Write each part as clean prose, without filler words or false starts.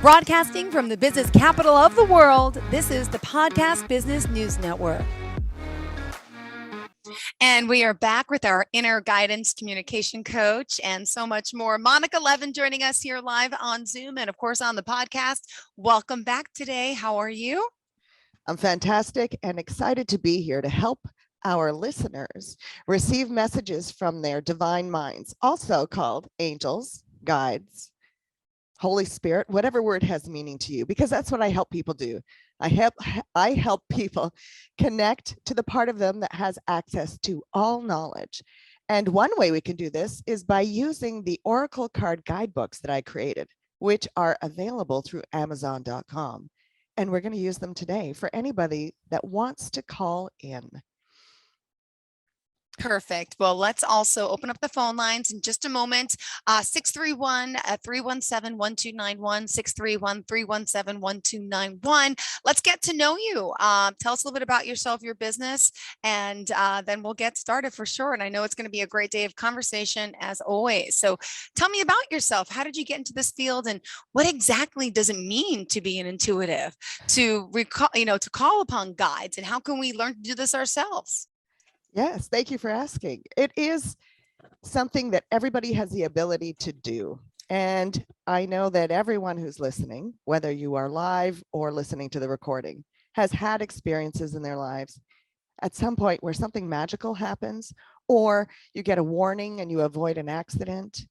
Broadcasting from the business capital of the world, this is the Podcast Business News Network. And we are back with our inner guidance communication coach and so much more. Monica Levin joining us here live on Zoom and, of course, on the podcast. Welcome back today. How are you? I'm fantastic and excited to be here to help our listeners receive messages from their divine minds, also called angels, guides, Holy Spirit, whatever word has meaning to you, because that's what I help people do. I help people connect to the part of them that has access to all knowledge. And one way we can do this is by using the Oracle card guidebooks that I created, which are available through Amazon.com. And we're going to use them today for anybody that wants to call in. Perfect. Well, let's also open up the phone lines in just a moment. 631-317-1291, 631-317-1291. Let's get to know you. Tell us a little bit about yourself, your business, and then we'll get started for sure. And I know it's going to be a great day of conversation as always. So tell me about yourself. How did you get into this field, and what exactly does it mean to be an intuitive, to recall, to call upon guides, and how can we learn to do this ourselves? Yes, thank you for asking. It is something that everybody has the ability to do. And I know that everyone who's listening, whether you are live or listening to the recording, has had experiences in their lives at some point where something magical happens, or you get a warning and you avoid an accident.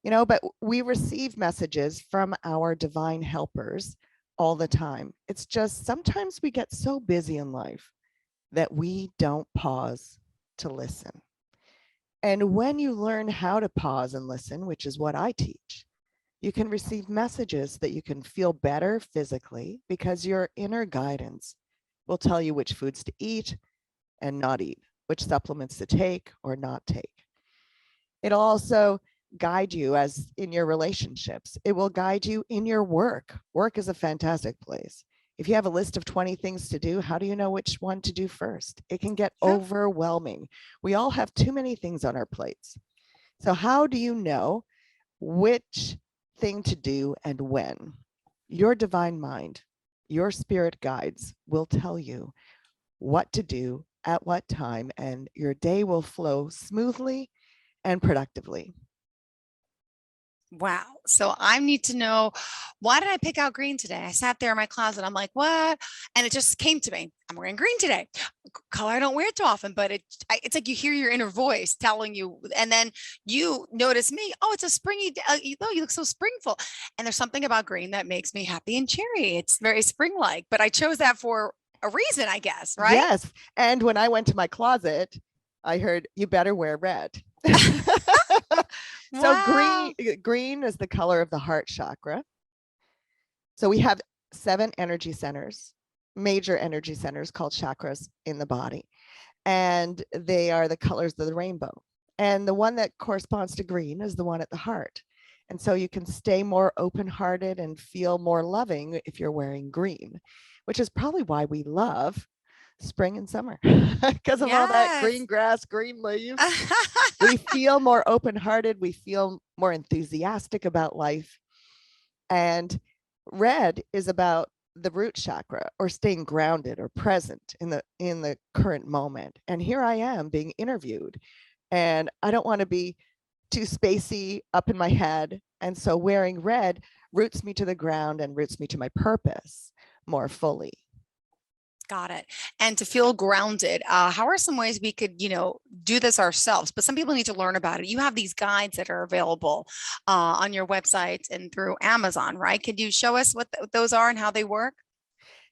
But we receive messages from our divine helpers all the time. It's just sometimes we get so busy in life that we don't pause to listen. And when you learn how to pause and listen, which is what I teach, you can receive messages that you can feel better physically, because your inner guidance will tell you which foods to eat and not eat, which supplements to take or not take. It'll also guide you as in your relationships. It will guide you in your work. Work is a fantastic place. If you have a list of 20 things to do, how do you know which one to do first? It can get overwhelming. We all have too many things on our plates. So how do you know which thing to do and when? Your divine mind, your spirit guides will tell you what to do at what time, and your day will flow smoothly and productively. Wow. So I need to know, why did I pick out green today? I sat there in my closet. I'm like, what? And it just came to me. I'm wearing green today. Color I don't wear too often, but it's like you hear your inner voice telling you, and then you notice me. Oh, it's a springy day. You look so springful. And there's something about green that makes me happy and cheery. It's very spring-like, but I chose that for a reason, I guess, right? Yes. And when I went to my closet, I heard, you better wear red. So Wow. green is the color of the heart chakra. So we have 7 energy centers, major energy centers called chakras in the body. And they are the colors of the rainbow. And the one that corresponds to green is the one at the heart. And so you can stay more open-hearted and feel more loving if you're wearing green, which is probably why we love spring and summer, because of all that green grass, green leaves. We feel more open-hearted. We feel more enthusiastic about life. And red is about the root chakra, or staying grounded or present in the current moment. And here I am being interviewed, and I don't want to be too spacey up in my head. And so wearing red roots me to the ground and roots me to my purpose more fully. Got it. And to feel grounded, how are some ways we could, do this ourselves? But some people need to learn about it. You have these guides that are available on your website and through Amazon, right? Could you show us what those are and how they work?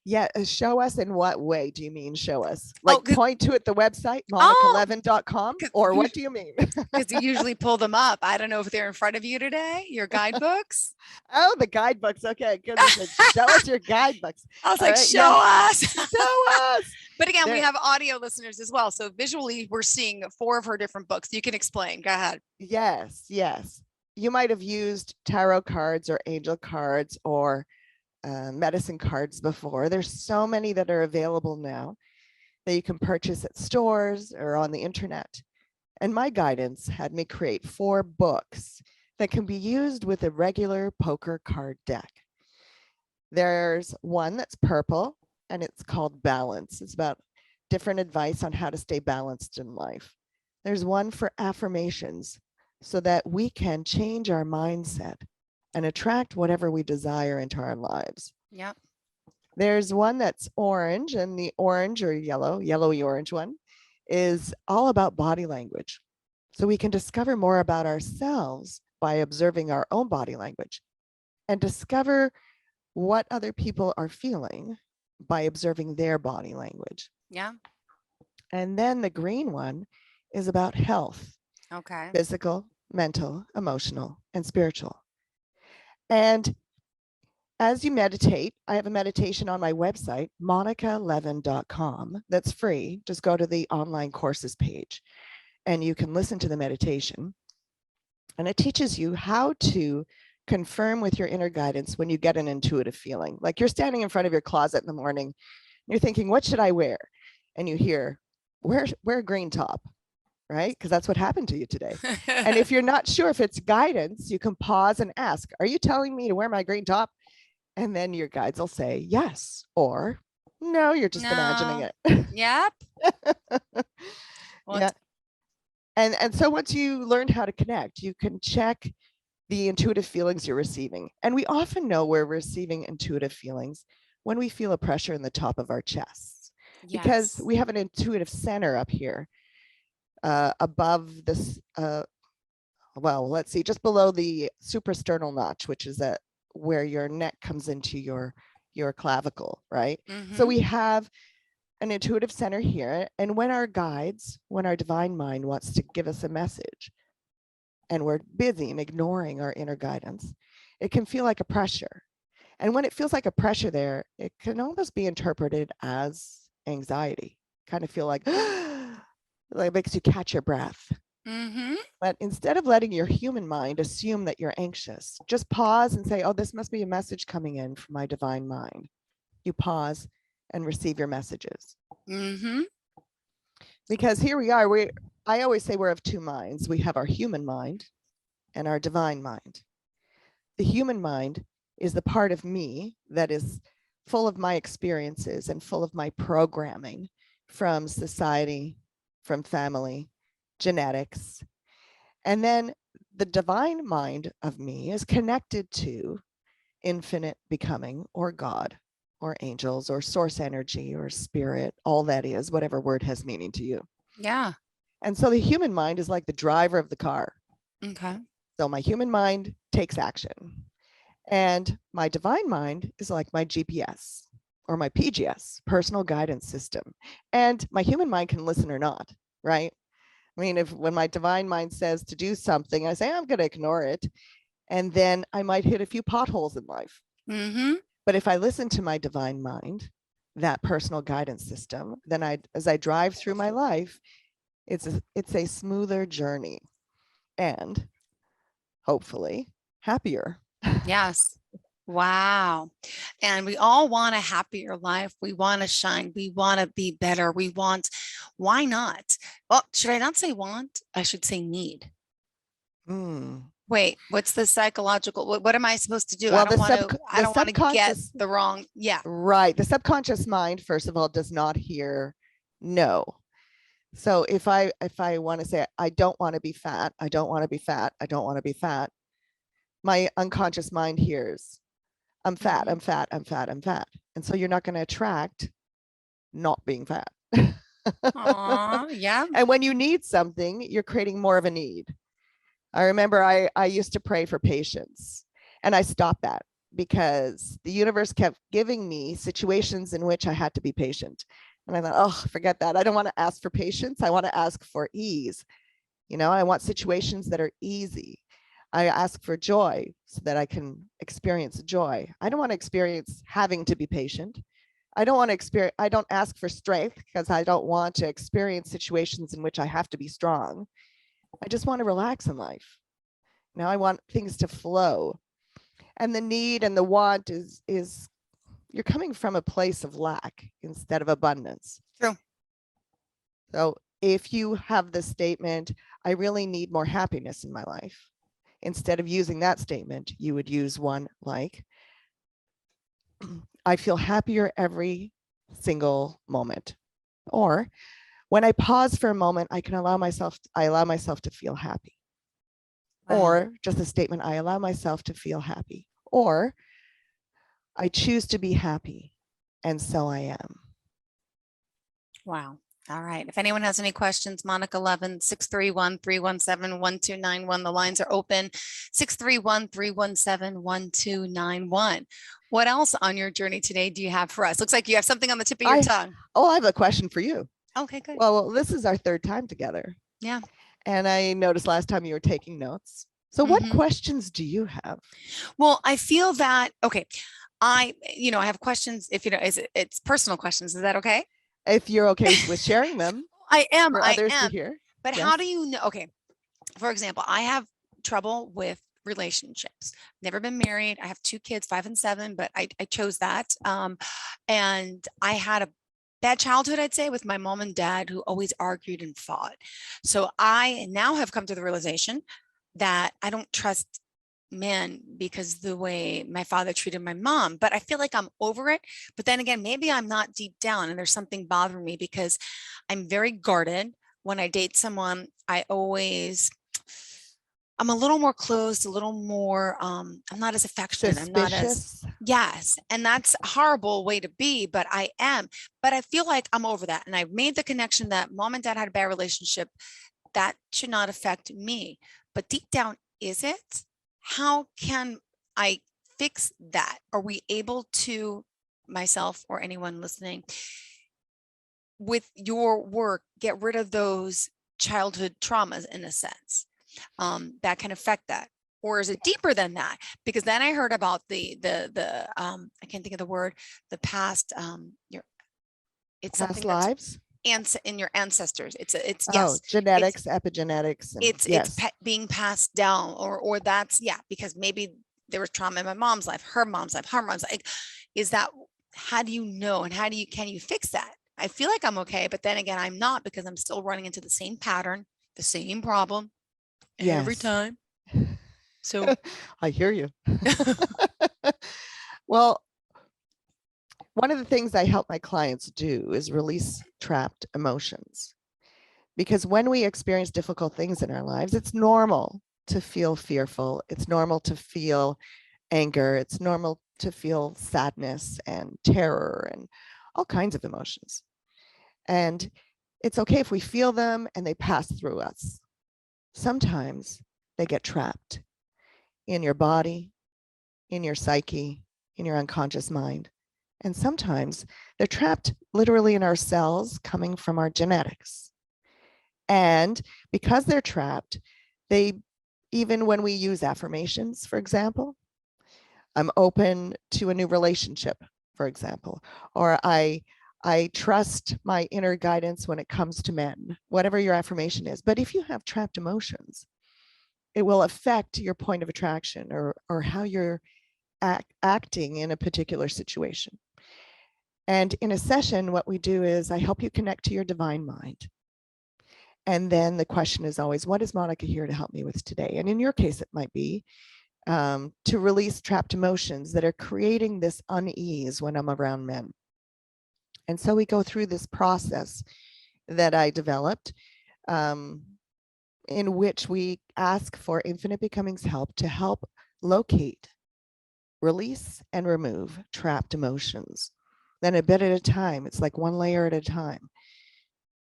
Yeah, show us in what way do you mean show us? Like point to it, the website, monicalevin.com, or what do you mean? Because you usually pull them up. I don't know if they're in front of you today, your guidebooks. Oh, the guidebooks. Okay, good. Show us your guidebooks. I was like, show us. Show us. But again, we have audio listeners as well. So visually, we're seeing 4 of her different books. You can explain. Go ahead. Yes, yes. You might have used tarot cards or angel cards or medicine cards before. There's so many that are available now that you can purchase at stores or on the internet. And my guidance had me create 4 books that can be used with a regular poker card deck. There's one that's purple and it's called balance. It's about different advice on how to stay balanced in life. There's one for affirmations so that we can change our mindset and attract whatever we desire into our lives. Yep. There's one that's orange, and the orange or yellow, yellowy orange one is all about body language. So we can discover more about ourselves by observing our own body language and discover what other people are feeling by observing their body language. Yeah. And then the green one is about health, Okay. physical, mental, emotional, and spiritual. And as you meditate, I have a meditation on my website, monicalevin.com, that's free. Just go to the online courses page and you can listen to the meditation. And it teaches you how to confirm with your inner guidance when you get an intuitive feeling. Like you're standing in front of your closet in the morning, you're thinking, what should I wear? And you hear, wear a green top, right? Because that's what happened to you today. And if you're not sure if it's guidance, you can pause and ask, are you telling me to wear my green top? And then your guides will say yes, or no, you're just imagining No. it. Yep. Well, Yeah. And so once you learn how to connect, you can check the intuitive feelings you're receiving. And we often know we're receiving intuitive feelings when we feel a pressure in the top of our chests, because yes. we have an intuitive center up here above this, well, let's see, just below the suprasternal notch, which is where your neck comes into your clavicle, right? So Mm-hmm. we have an intuitive center here. And when our guides, when our divine mind wants to give us a message and we're busy and ignoring our inner guidance, it can feel like a pressure. And when it feels like a pressure there, it can almost be interpreted as anxiety. Kind of feel like, like it makes you catch your breath. Mm-hmm. But instead of letting your human mind assume that you're anxious, just pause and say, oh, this must be a message coming in from my divine mind. You pause and receive your messages. Mm-hmm. Because here we are, I always say we're of two minds. We have our human mind and our divine mind. The human mind is the part of me that is full of my experiences and full of my programming from society, from family, genetics. And then the divine mind of me is connected to infinite becoming or God or angels or source energy or spirit, all that is, whatever word has meaning to you. Yeah. And so the human mind is like the driver of the car. Okay. So my human mind takes action. And my divine mind is like my GPS or my PGS, personal guidance system. And my human mind can listen or not, right? I mean, when my divine mind says to do something, I say, I'm going to ignore it. And then I might hit a few potholes in life. Mm-hmm. But if I listen to my divine mind, that personal guidance system, then as I drive through my life, it's a smoother journey and hopefully happier. Yes. Wow. And we all want a happier life. We want to shine. We want to be better. Why not? Well, should I not say want? I should say need. Mm. Wait, what's the psychological? What am I supposed to do? Well, I the don't want to get subconscious, the wrong. Yeah. right? The subconscious mind, first of all, does not hear no. So if I want to say I don't want to be fat, I don't want to be fat, I don't want to be fat, my unconscious mind hears I'm fat, Mhm. I'm fat, I'm fat, I'm fat. And so you're not going to attract not being fat. Aw, yeah. And when you need something, you're creating more of a need. I remember I used to pray for patience and I stopped that because the universe kept giving me situations in which I had to be patient. And I thought, oh, forget that. I don't want to ask for patience. I want to ask for ease. I want situations that are easy. I ask for joy so that I can experience joy. I don't want to experience having to be patient. I don't ask for strength because I don't want to experience situations in which I have to be strong. I just want to relax in life. Now I want things to flow. And the need and the want is you're coming from a place of lack instead of abundance. True. So if you have the statement, I really need more happiness in my life, instead of using that statement, you would use one like, I feel happier every single moment. Or when I pause for a moment, I allow myself to feel happy. Wow. Or just a statement, I allow myself to feel happy. Or I choose to be happy, and so I am. Wow. All right. If anyone has any questions, Monica Levin, 631-317-1291. The lines are open, 631-317-1291. What else on your journey today do you have for us? Looks like you have something on the tip of your I tongue. I have a question for you. Okay, good. Well, this is our third time together. Yeah. And I noticed last time you were taking notes. So what questions do you have? Well, I feel that, okay, I have questions if, it's personal questions. Is that okay? If you're okay with sharing them I am. for I others to am. hear. But Yes. how do you know? Okay. For example, I have trouble with relationships. Never been married. I have 2 kids, 5 and 7, but I chose that. And I had a bad childhood, I'd say, with my mom and dad who always argued and fought. So I now have come to the realization that I don't trust men because the way my father treated my mom, but I feel like I'm over it. But then again, maybe I'm not deep down and there's something bothering me because I'm very guarded. When I date someone, I'm a little more closed, a little more, I'm not as affectionate. I'm not as, Suspicious. yes. And that's a horrible way to be, but I am. But I feel like I'm over that. And I've made the connection that mom and dad had a bad relationship. That should not affect me. But deep down, is it? How can I fix that? Are we able to, myself or anyone listening, with your work, get rid of those childhood traumas in a sense that can affect that? Or is it deeper than that? Because then I heard about the I can't think of the word, the past, it's Past something that's lives. in your ancestors. It's Oh, yes, it's genetics, epigenetics, and yes. being passed down, or that's, yeah, because maybe there was trauma in my mom's life, her mom's life, her mom's life. Is that, how do you know, and can you fix that? I feel like I'm okay, but then again, I'm not, because I'm still running into the same pattern, the same problem every Yes. time. So I hear you. Well, one of the things I help my clients do is release trapped emotions. Because when we experience difficult things in our lives, it's normal to feel fearful. It's normal to feel anger. It's normal to feel sadness and terror and all kinds of emotions. And it's okay if we feel them and they pass through us. Sometimes they get trapped in your body, in your psyche, in your unconscious mind. And sometimes they're trapped literally in our cells coming from our genetics. And because they're trapped, even when we use affirmations, for example, I'm open to a new relationship, for example, or I trust my inner guidance when it comes to men, whatever your affirmation is. But if you have trapped emotions, it will affect your point of attraction or how you're acting in a particular situation. And in a session, what we do is I help you connect to your divine mind. And then the question is always, what is Monica here to help me with today? And in your case, it might be to release trapped emotions that are creating this unease when I'm around men. And so we go through this process that I developed in which we ask for Infinite Becoming's help to help locate, release, and remove trapped emotions. Then a bit at a time, it's like one layer at a time.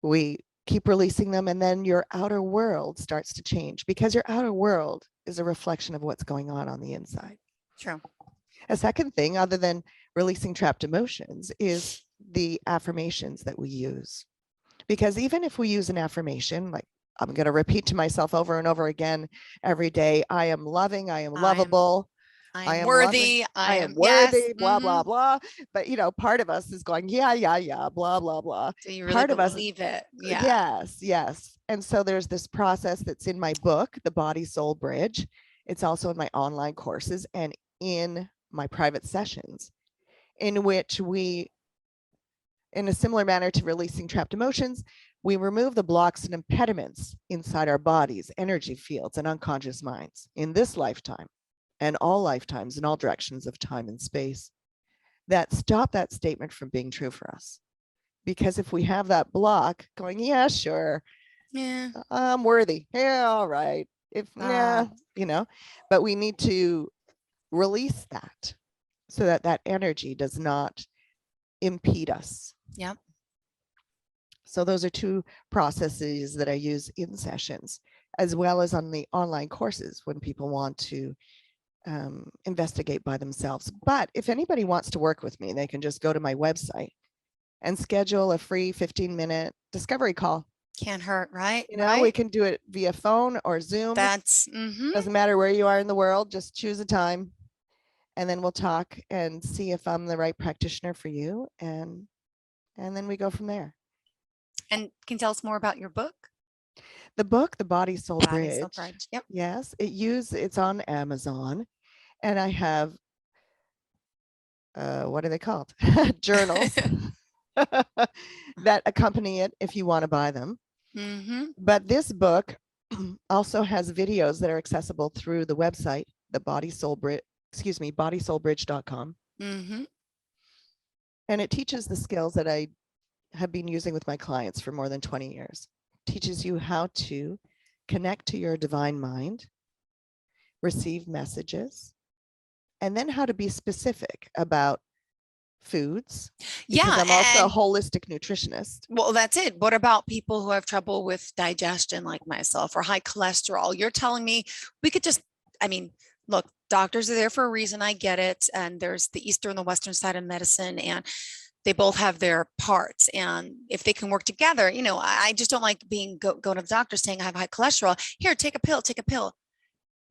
We keep releasing them, and then your outer world starts to change, because your outer world is a reflection of what's going on the inside. true. A second thing, other than releasing trapped emotions, is the affirmations that we use. Because even if we use an affirmation, like I'm going to repeat to myself over and over again every day, I am loving, I am lovable, I am loving, worthy. I am Yes. worthy, blah, blah, blah. But, part of us is going, yeah, yeah, yeah, blah, blah, blah. Do you really Part of us, believe it? Yeah. yes, yes. And so there's this process that's in my book, The Body Soul Bridge. It's also in my online courses and in my private sessions, in which we, in a similar manner to releasing trapped emotions, we remove the blocks and impediments inside our bodies, energy fields, and unconscious minds in this lifetime and all lifetimes in all directions of time and space that stop that statement from being true for us. Because if we have that block going, yeah, sure, Yeah. I'm worthy. Yeah, all right. If, yeah, but we need to release that so that that energy does not impede us. Yep. So those are two processes that I use in sessions, as well as on the online courses when people want to investigate by themselves. But if anybody wants to work with me, they can just go to my website and schedule a free 15-minute discovery call. Can't hurt, right? We can do it via phone or Zoom. That's doesn't matter where you are in the world, just choose a time and then we'll talk and see if I'm the right practitioner for you. And then we go from there. And can you tell us more about your book? The book, The Body Soul Body Soul Bridge. Bridge. Yep. Yes, it's on Amazon. And I have, what are they called? Journals that accompany it if you want to buy them. But this book also has videos that are accessible through the website, the bodysoulbridge.com. And it teaches the skills that I have been using with my clients for more than 20 years. It teaches you how to connect to your divine mind, receive messages, and then how to be specific about foods. Because I'm also a holistic nutritionist. Well, that's it. What about people who have trouble with digestion like myself or high cholesterol? You're telling me we could just, look, doctors are there for a reason. I get it. And there's the Eastern and the Western side of medicine, and they both have their parts. And if they can work together, I just don't like going to the doctor saying I have high cholesterol. Here, take a pill.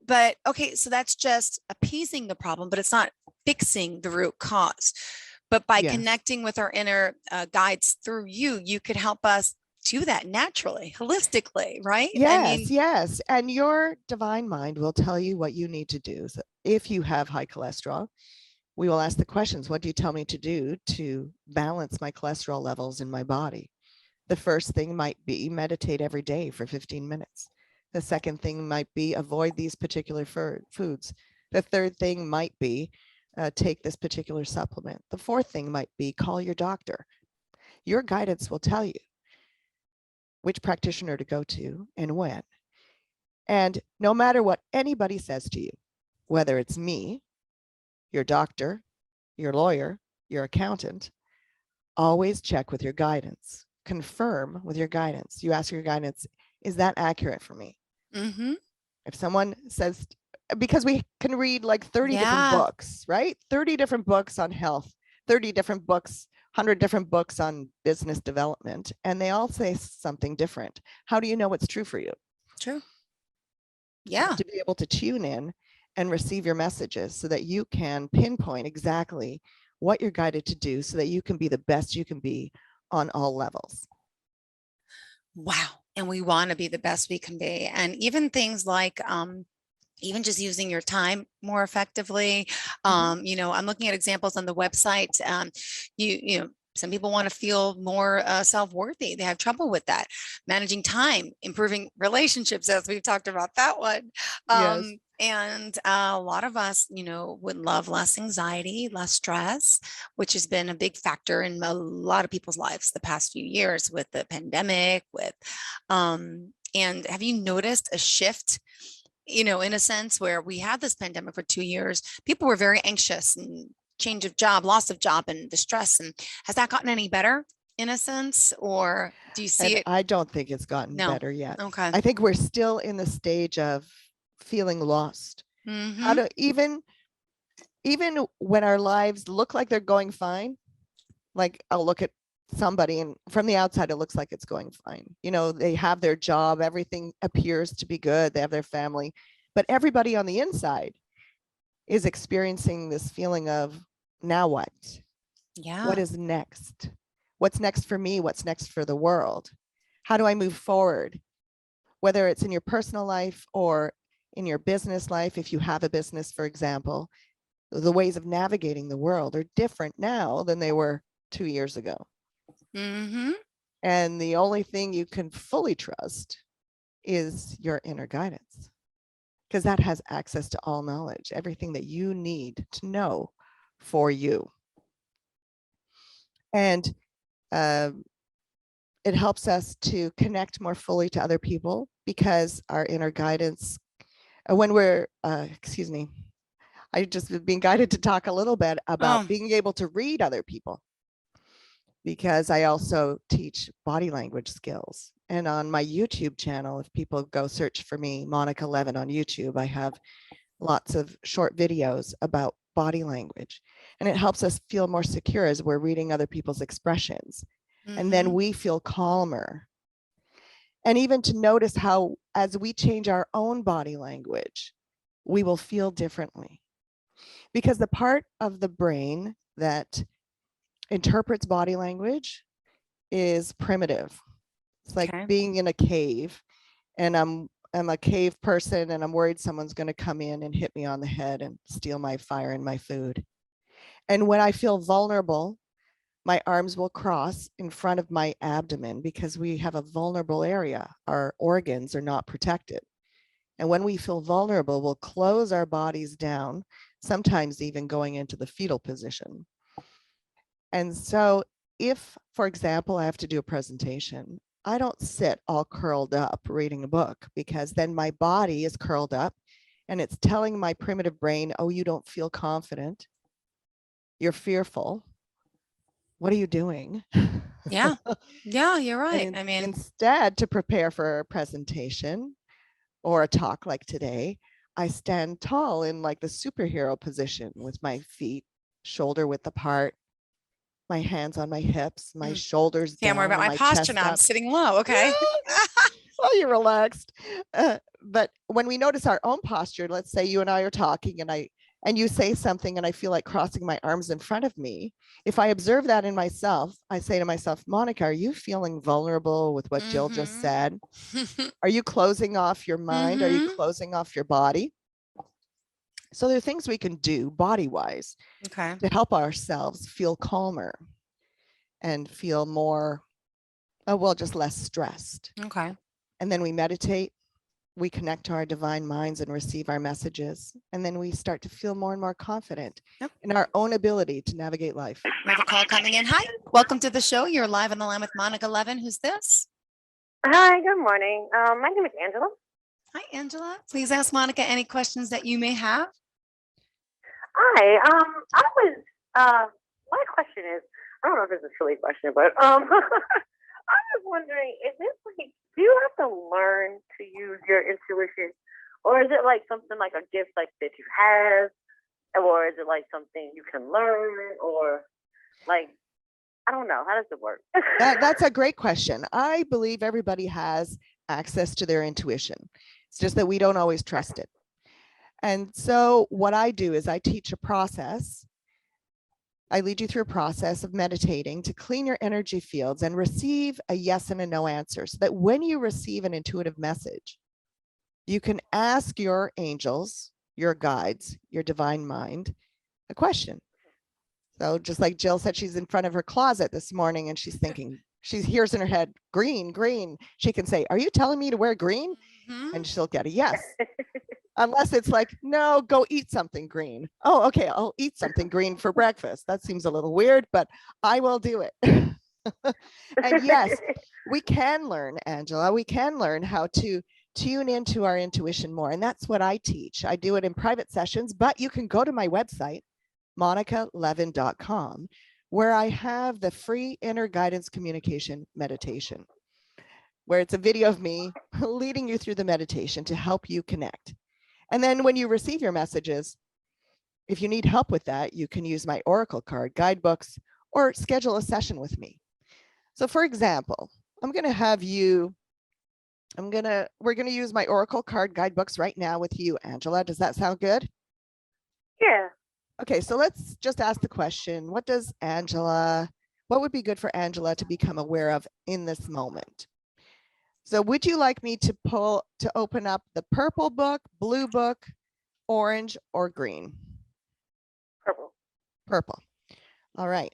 But okay, so that's just appeasing the problem, but it's not fixing the root cause. But by connecting with our inner guides through you, you could help us do that naturally, holistically, right? Yes. And your divine mind will tell you what you need to do. So if you have high cholesterol, we will ask the questions. What do you tell me to do to balance my cholesterol levels in my body? The first thing might be meditate every day for 15 minutes. The second thing might be avoid these particular foods. The third thing might be take this particular supplement. The fourth thing might be call your doctor. Your guidance will tell you which practitioner to go to and when. And no matter what anybody says to you, whether it's me, your doctor, your lawyer, your accountant, always check with your guidance. Confirm with your guidance. You ask your guidance, is that accurate for me? If someone says, because we can read like 30 different books, right? 30 different books on health, 30 different books, 100 different books on business development, and they all say something different. How do you know what's true for you? True. You have to be able to tune in and receive your messages so that you can pinpoint exactly what you're guided to do so that you can be the best you can be on all levels. Wow. And we want to be the best we can be. And even things like, even just using your time more effectively. I'm looking at examples on the website. Some people want to feel more self-worthy. They have trouble with that. Managing time, improving relationships, as we've talked about that one. And a lot of us, would love less anxiety, less stress, which has been a big factor in a lot of people's lives the past few years with the pandemic, and have you noticed a shift, in a sense where we had this pandemic for 2 years, people were very anxious and change of job, loss of job, and the stress. And has that gotten any better in a sense, or do you see it? I don't think it's gotten better yet. Okay. I think we're still in the stage of feeling lost. How to even when our lives look like they're going fine, like I'll look at somebody and from the outside it looks like it's going fine. They have their job, everything appears to be good, they have their family, but everybody on the inside is experiencing this feeling of, now what? What is next? What's next for me? What's next for the world? How do I move forward? Whether it's in your personal life or in your business life, if you have a business, for example, the ways of navigating the world are different now than they were 2 years ago. And the only thing you can fully trust is your inner guidance, because that has access to all knowledge, everything that you need to know for you. And it helps us to connect more fully to other people because our inner guidance, when we're, excuse me, I just been guided to talk a little bit about being able to read other people, because I also teach body language skills. And on my YouTube channel, if people go search for me, Monica Levin on YouTube, I have lots of short videos about body language. And it helps us feel more secure as we're reading other people's expressions. And then we feel calmer. And even to notice how, as we change our own body language, we will feel differently. Because the part of the brain that interprets body language is primitive. It's like being in a cave, and I'm a cave person, and I'm worried someone's going to come in and hit me on the head and steal my fire and my food. And when I feel vulnerable, my arms will cross in front of my abdomen because we have a vulnerable area. Our organs are not protected. And when we feel vulnerable, we'll close our bodies down, sometimes even going into the fetal position. And so if, for example, I have to do a presentation, I don't sit all curled up reading a book, because then my body is curled up and it's telling my primitive brain, oh, you don't feel confident. You're fearful. What are you doing? Yeah. Yeah, you're right. I mean, instead, to prepare for a presentation or a talk like today, I stand tall in like the superhero position with my feet shoulder width apart, my hands on my hips, my shoulders down. Can't worry about my posture now. I'm sitting low. Okay. Oh, you're relaxed. But when we notice our own posture, let's say you and I are talking and you say something and I feel like crossing my arms in front of me. If I observe that in myself, I say to myself, Monica, are you feeling vulnerable with what Jill just said? Are you closing off your mind? Are you closing off your body? So there are things we can do body-wise to help ourselves feel calmer and feel more, well, just less stressed. Okay. And then we meditate, we connect to our divine minds and receive our messages. And then we start to feel more and more confident in our own ability to navigate life. We have a call coming in. Hi, welcome to the show. You're live on the line with Monica Levin. Who's this? Hi, good morning. My name is Angela. Hi, Angela. Please ask Monica any questions that you may have. Hi. My question is, I don't know if it's a silly question, but I was wondering, is this like, do you have to learn to use your intuition, or is it like something like a gift like that you have, or is it like something you can learn, or like, I don't know, how does it work? That's a great question. I believe everybody has access to their intuition. It's just that we don't always trust it. And so what I do is I teach a process. I lead you through a process of meditating to clean your energy fields and receive a yes and a no answer, so that when you receive an intuitive message, you can ask your angels, your guides, your divine mind, a question. So just like Jill said, she's in front of her closet this morning and she's thinking, she hears in her head, green, green. She can say, are you telling me to wear green? And she'll get a yes. Unless it's like, no, go eat something green. Oh, okay, I'll eat something green for breakfast. That seems a little weird, but I will do it. And yes, we can learn, Angela, we can learn how to tune into our intuition more. And that's what I teach. I do it in private sessions, but you can go to my website, monicalevin.com, where I have the free inner guidance communication meditation, where it's a video of me leading you through the meditation to help you connect. And then when you receive your messages, if you need help with that, you can use my Oracle card, guidebooks, or schedule a session with me. So for example, we're going to use my Oracle card guidebooks right now with you, Angela. Does that sound good? Yeah. Okay, so let's just ask the question, what would be good for Angela to become aware of in this moment? So would you like me to open up the purple book, blue book, orange, or green? Purple. Purple. All right.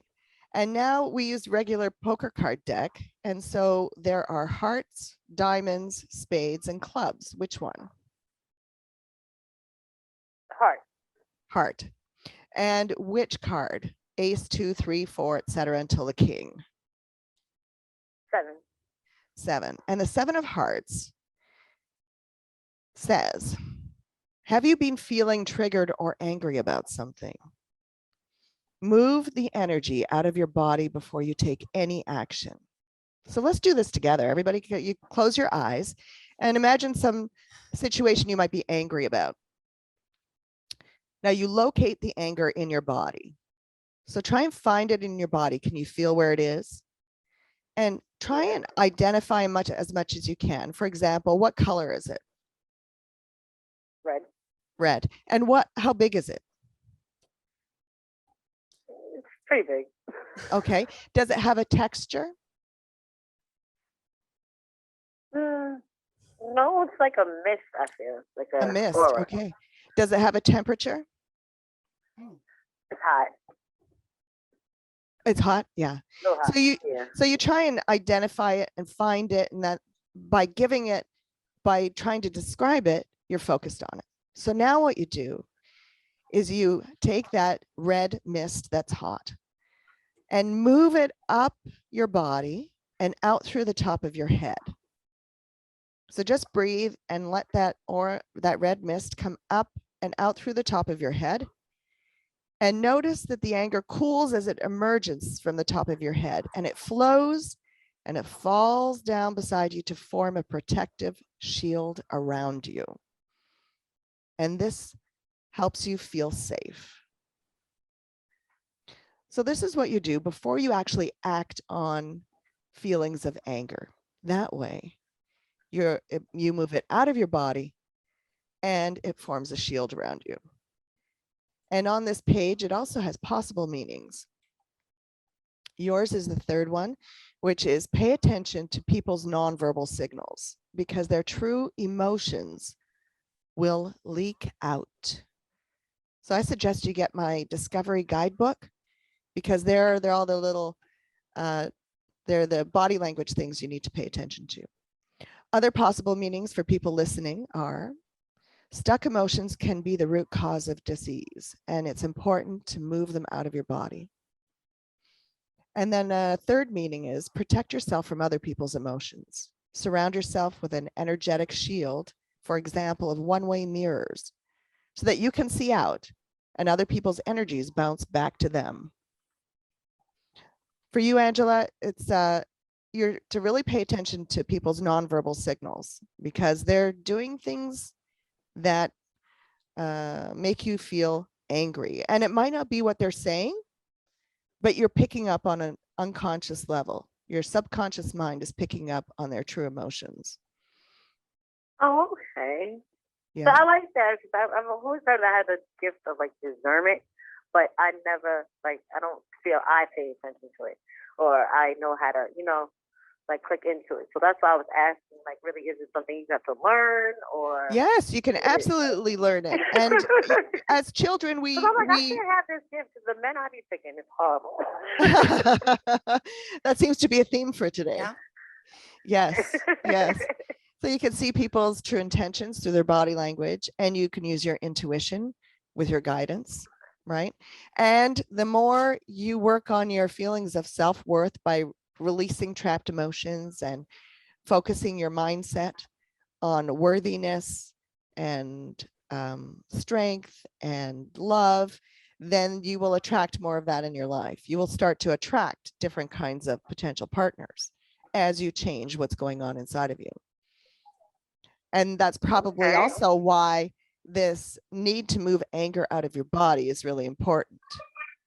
And now we use regular poker card deck. And so there are hearts, diamonds, spades, and clubs. Which one? Heart. Heart. And which card? ace, 2, 3, 4, etc. until the king. 7. 7. And the 7 of hearts says, have you been feeling triggered or angry about something? Move the energy out of your body before you take any action. So let's do this together. Everybody, you close your eyes and imagine some situation you might be angry about. Now you locate the anger in your body. So try and find it in your body. Can you feel where it is? And try and identify as much as you can. For example, what color is it? Red. Red. And how big is it? It's pretty big. Okay. Does it have a texture? No, it's like a mist, I feel. Like A mist. aura. Okay. Does it have a temperature? It's hot. It's hot. Yeah. So hot. So you try and identify it and find it, and that by trying to describe it, you're focused on it. So now what you do is you take that red mist that's hot and move it up your body and out through the top of your head. So just breathe and let that red mist come up and out through the top of your head. And notice that the anger cools as it emerges from the top of your head, and it flows and it falls down beside you to form a protective shield around you. And this helps you feel safe. So this is what you do before you actually act on feelings of anger. That way, you move it out of your body and it forms a shield around you. And on this page, it also has possible meanings. Yours is the third one, which is pay attention to people's nonverbal signals because their true emotions will leak out. So I suggest you get my Discovery Guidebook because they're all the little, they're the body language things you need to pay attention to. Other possible meanings for people listening are stuck emotions can be the root cause of disease, and it's important to move them out of your body. And then a third meaning is protect yourself from other people's emotions. Surround yourself with an energetic shield, for example, of one-way mirrors, so that you can see out and other people's energies bounce back to them. For you, Angela, it's you're to really pay attention to people's nonverbal signals because they're doing things that make you feel angry. And it might not be what they're saying, but you're picking up on an unconscious level. Your subconscious mind is picking up on their true emotions. Oh, okay. Yeah. So I like that because I've always heard I had the gift of like discernment, but I never I don't feel I pay attention to it or I know how to, like click into it. So that's why I was asking, like, really, is it something you have to learn or? Yes, you can absolutely learn it. And as children, I'm like, I can't have this gift because the men I be picking is horrible. That seems to be a theme for today. Yeah. Yes, yes. So you can see people's true intentions through their body language, and you can use your intuition with your guidance, right? And the more you work on your feelings of self-worth by releasing trapped emotions and focusing your mindset on worthiness and strength and love, then you will attract more of that in your life. You will start to attract different kinds of potential partners as you change what's going on inside of you. And that's probably also why this need to move anger out of your body is really important.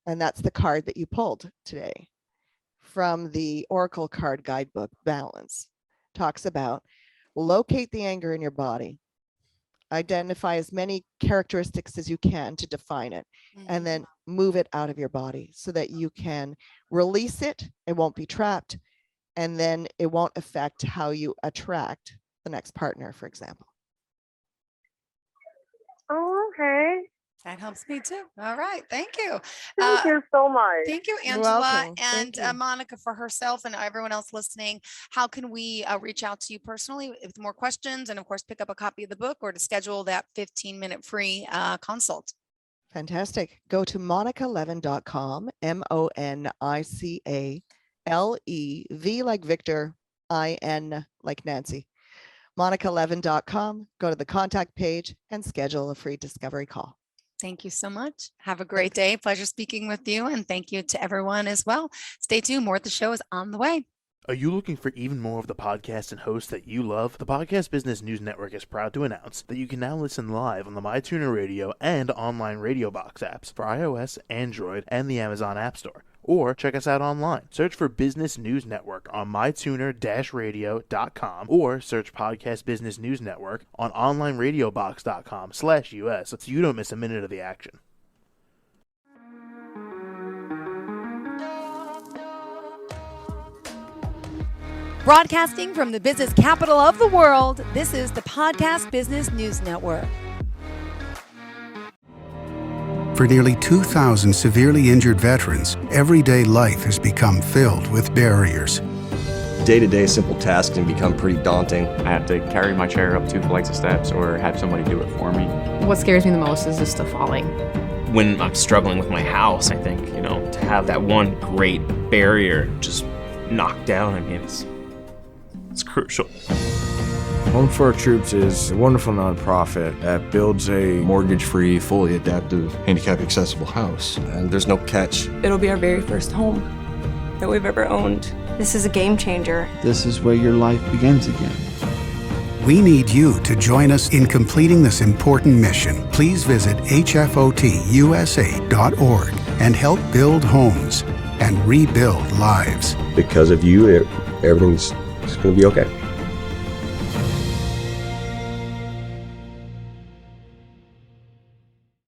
And that's the card that you pulled today from the Oracle card guidebook, Balance. Talks about locate the anger in your body, identify as many characteristics as you can to define it, and then move it out of your body so that you can release it. It won't be trapped, and then it won't affect how you attract the next partner, for example. Oh, okay. That helps me too. All right. Thank you. Thank you so much. Thank you, You're Angela. welcome. And Thank you. Monica, for herself and everyone else listening, how can we reach out to you personally with more questions and, of course, pick up a copy of the book or to schedule that 15-minute free consult? Fantastic. Go to monicalevin.com, MONICALEV like Victor, IN like Nancy. monicalevin.com, go to the contact page and schedule a free discovery call. Thank you so much. Have a great day. Pleasure speaking with you. And thank you to everyone as well. Stay tuned. More of the show is on the way. Are you looking for even more of the podcasts and hosts that you love? The Podcast Business News Network is proud to announce that you can now listen live on the MyTuner Radio and online Radio Box apps for iOS, Android, and the Amazon App Store. Or check us out online. Search for Business News Network on mytuner-radio.com or search Podcast Business News Network on onlineradiobox.com/US so you don't miss a minute of the action. Broadcasting from the business capital of the world, this is the Podcast Business News Network. For nearly 2,000 severely injured veterans, everyday life has become filled with barriers. Day-to-day simple tasks can become pretty daunting. I have to carry my chair up 2 flights of steps or have somebody do it for me. What scares me the most is just the falling. When I'm struggling with my house, I think, to have that one great barrier just knocked down, it's crucial. Home for Our Troops is a wonderful nonprofit that builds a mortgage-free, fully adaptive, handicap-accessible house. And there's no catch. It'll be our very first home that we've ever owned. This is a game changer. This is where your life begins again. We need you to join us in completing this important mission. Please visit hfotusa.org and help build homes and rebuild lives. Because of you, everything's going to be okay.